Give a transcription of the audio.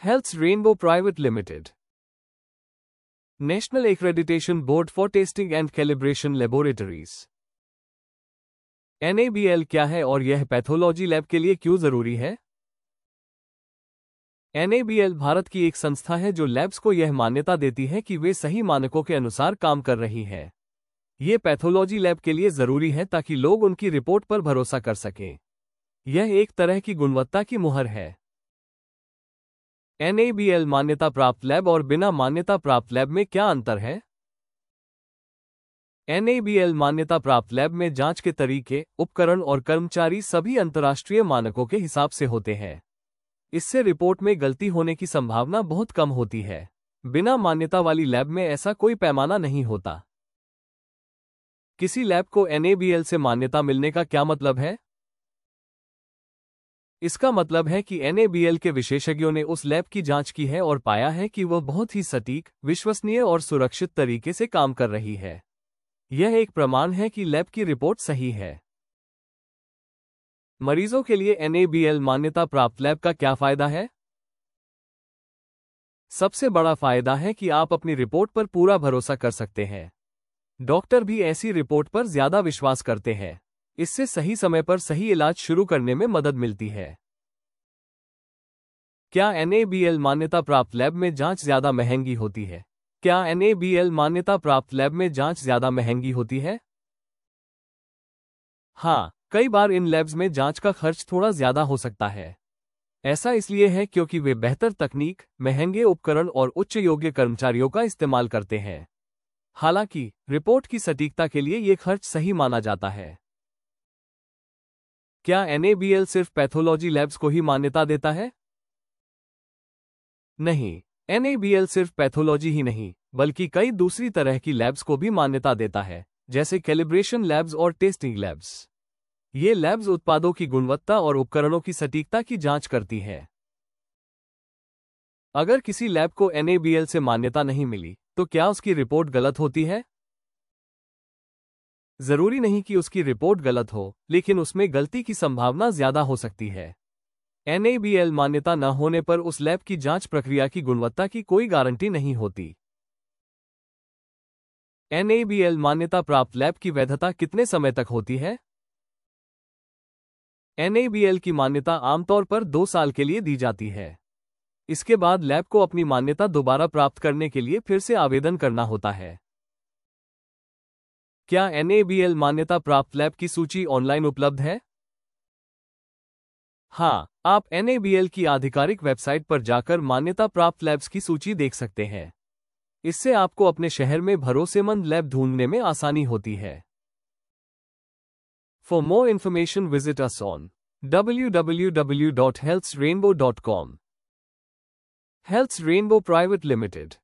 Health's Rainbow Private Limited. National Accreditation Board for Testing and Calibration Laboratories. NABL क्या है और यह pathology lab के लिए क्यों जरूरी है? NABL भारत की एक संस्था है जो लैब्स को यह मान्यता देती है कि वे सही मानकों के अनुसार काम कर रही है। ये पैथोलॉजी लैब के लिए जरूरी है ताकि लोग उनकी रिपोर्ट पर भरोसा कर सकें। यह एक तरह की गुणवत्ता की मुहर है। NABL मान्यता प्राप्त लैब और बिना मान्यता प्राप्त लैब में क्या अंतर है? NABL मान्यता प्राप्त लैब में जांच के तरीके, उपकरण और कर्मचारी सभी अंतर्राष्ट्रीय मानकों के हिसाब से होते हैं। इससे रिपोर्ट में गलती होने की संभावना बहुत कम होती है। बिना मान्यता वाली लैब में ऐसा कोई पैमाना नहीं होता। किसी लैब को NABL से मान्यता मिलने का क्या मतलब है? इसका मतलब है कि NABL के विशेषज्ञों ने उस लैब की जांच की है और पाया है कि वह बहुत ही सटीक, विश्वसनीय और सुरक्षित तरीके से काम कर रही है। यह एक प्रमाण है कि लैब की रिपोर्ट सही है। मरीजों के लिए NABL मान्यता प्राप्त लैब का क्या फायदा है? सबसे बड़ा फायदा है कि आप अपनी रिपोर्ट पर पूरा भरोसा कर सकते हैं। डॉक्टर भी ऐसी रिपोर्ट पर ज्यादा विश्वास करते हैं। इससे सही समय पर सही इलाज शुरू करने में मदद मिलती है। क्या NABL मान्यता प्राप्त लैब में जांच ज्यादा महंगी होती है? क्या NABL मान्यता प्राप्त लैब में जांच ज्यादा महंगी होती है? हाँ, कई बार इन लैब्स में जांच का खर्च थोड़ा ज्यादा हो सकता है। ऐसा इसलिए है क्योंकि वे बेहतर तकनीक, महंगे उपकरण और उच्च योग्य कर्मचारियों का इस्तेमाल करते हैं। हालांकि रिपोर्ट की सटीकता के लिए ये खर्च सही माना जाता है। क्या NABL सिर्फ पैथोलॉजी लैब्स को ही मान्यता देता है? नहीं, NABL सिर्फ पैथोलॉजी ही नहीं, बल्कि कई दूसरी तरह की लैब्स को भी मान्यता देता है, जैसे कैलिब्रेशन लैब्स और टेस्टिंग लैब्स। ये लैब्स उत्पादों की गुणवत्ता और उपकरणों की सटीकता की जांच करती है। अगर किसी लैब को NABL से मान्यता नहीं मिली, तो क्या उसकी रिपोर्ट गलत होती है? जरूरी नहीं कि उसकी रिपोर्ट गलत हो, लेकिन उसमें गलती की संभावना ज्यादा हो सकती है। NABL मान्यता न होने पर उस लैब की जांच प्रक्रिया की गुणवत्ता की कोई गारंटी नहीं होती। NABL मान्यता प्राप्त लैब की वैधता कितने समय तक होती है? NABL की मान्यता आमतौर पर 2 साल के लिए दी जाती है। इसके बाद लैब को अपनी मान्यता दोबारा प्राप्त करने के लिए फिर से आवेदन करना होता है। क्या NABL मान्यता प्राप्त लैब की सूची ऑनलाइन उपलब्ध है? हाँ, आप NABL की आधिकारिक वेबसाइट पर जाकर मान्यता प्राप्त लैब्स की सूची देख सकते हैं। इससे आपको अपने शहर में भरोसेमंद लैब ढूंढने में आसानी होती है। For more information visit us on www.healthsrainbow.com. Health's Rainbow Private Limited.